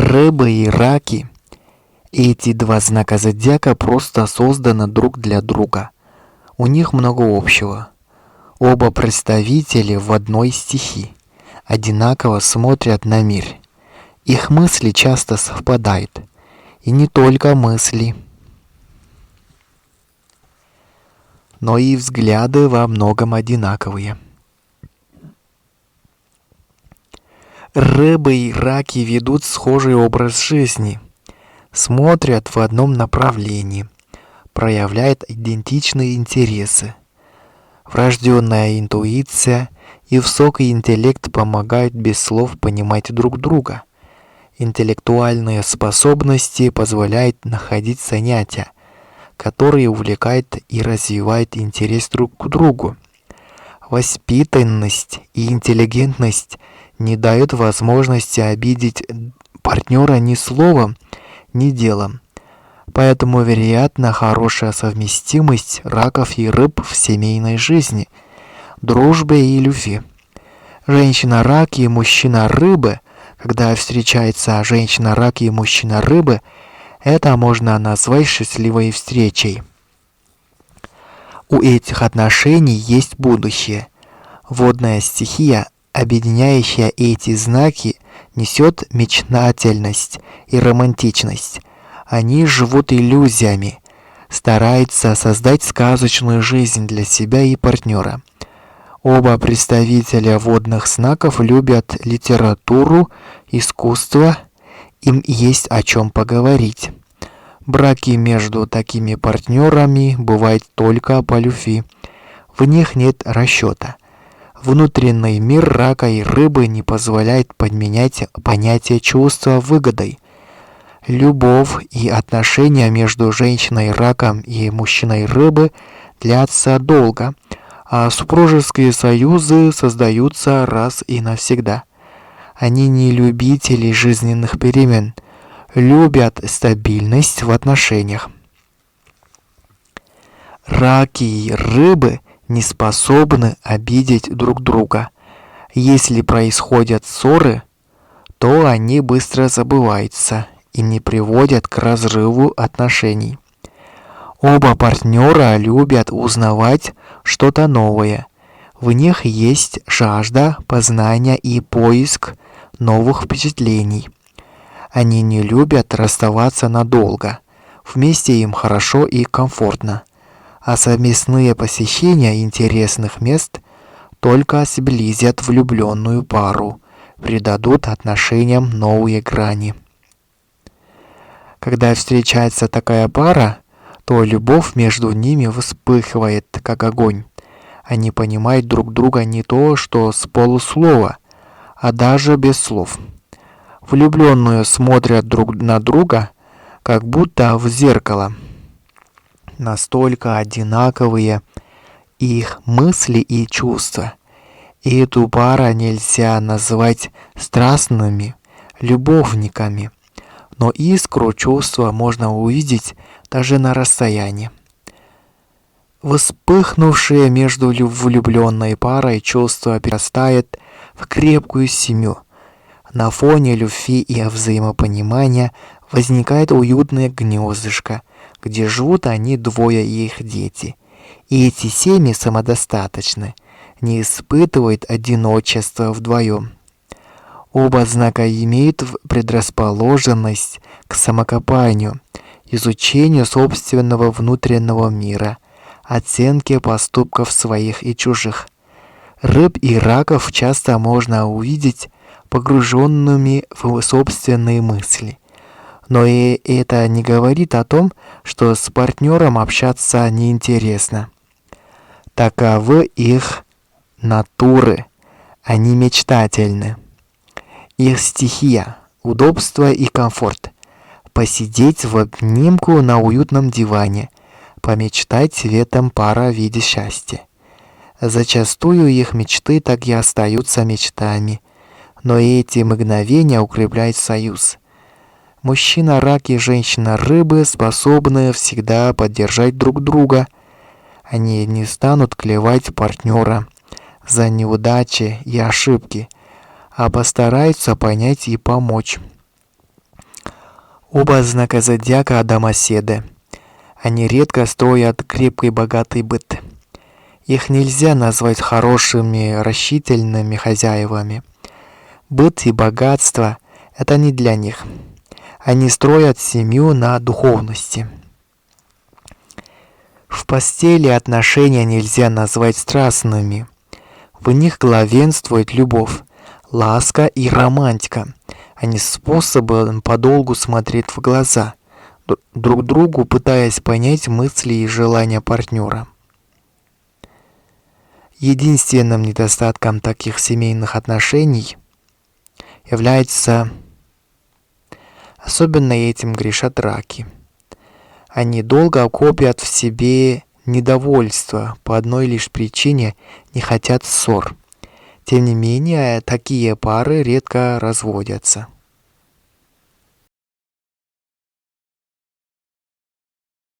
Рыбы и раки, эти два знака зодиака просто созданы друг для друга. У них много общего. Оба представители в одной стихии, одинаково смотрят на мир. Их мысли часто совпадают. И не только мысли, но и взгляды во многом одинаковые. Рыбы и раки ведут схожий образ жизни, смотрят в одном направлении, проявляют идентичные интересы. Врожденная интуиция и высокий интеллект помогают без слов понимать друг друга. Интеллектуальные способности позволяют находить занятия, которые увлекают и развивают интерес друг к другу. Воспитанность и интеллигентность не дают возможности обидеть партнера ни словом, ни делом. Поэтому вероятна хорошая совместимость раков и рыб в семейной жизни, дружбе и любви. Женщина-рак и мужчина-рыбы, когда встречается женщина-рак и мужчина-рыбы, это можно назвать счастливой встречей. У этих отношений есть будущее. Водная стихия, объединяющая эти знаки, несет мечтательность и романтичность. Они живут иллюзиями, стараются создать сказочную жизнь для себя и партнера. Оба представителя водных знаков любят литературу, искусство, им есть о чем поговорить. Браки между такими партнерами бывают только по любви. В них нет расчета. Внутренний мир рака и рыбы не позволяет подменять понятие чувства выгодой. Любовь и отношения между женщиной-раком и мужчиной-рыбы длятся долго, а супружеские союзы создаются раз и навсегда. Они не любители жизненных перемен, любят стабильность в отношениях. Раки и рыбы не способны обидеть друг друга. Если происходят ссоры, то они быстро забываются и не приводят к разрыву отношений. Оба партнера любят узнавать что-то новое. В них есть жажда познания и поиск новых впечатлений. Они не любят расставаться надолго. Вместе им хорошо и комфортно. А совместные посещения интересных мест только сблизят влюбленную пару, придадут отношениям новые грани. Когда встречается такая пара, то любовь между ними вспыхивает, как огонь. Они понимают друг друга не то что с полуслова, а даже без слов. Влюбленные смотрят друг на друга, как будто в зеркало. Настолько одинаковые их мысли и чувства. И эту пару нельзя назвать страстными любовниками, но искру чувства можно увидеть даже на расстоянии. Вспыхнувшее между влюбленной парой чувство перерастает в крепкую семью. На фоне любви и взаимопонимания возникает уютное гнездышко, где живут они двое и их дети. И эти семьи самодостаточны, не испытывают одиночества вдвоем. Оба знака имеют предрасположенность к самокопанию, изучению собственного внутреннего мира, оценке поступков своих и чужих. Рыб и раков часто можно увидеть погруженными в собственные мысли. Но и это не говорит о том, что с партнером общаться неинтересно. Таковы их натуры, они мечтательны. Их стихия – удобство и комфорт. Посидеть в обнимку на уютном диване, помечтать цветом пара в виде счастья. Зачастую их мечты так и остаются мечтами, но эти мгновения укрепляют союз. Мужчина-рак и женщина-рыбы способны всегда поддержать друг друга. Они не станут клевать партнера за неудачи и ошибки, а постараются понять и помочь. Оба знака зодиака домоседы. Они редко строят крепкий богатый быт. Их нельзя назвать хорошими, рачительными хозяевами. Быт и богатство – это не для них. Они строят семью на духовности. В постели отношения нельзя назвать страстными. В них главенствует любовь, ласка и романтика, а не способы подолгу смотреть в глаза друг другу, пытаясь понять мысли и желания партнера. Единственным недостатком таких семейных отношений является, особенно этим грешат раки. Они долго копят в себе недовольство по одной лишь причине – не хотят ссор. Тем не менее, такие пары редко разводятся.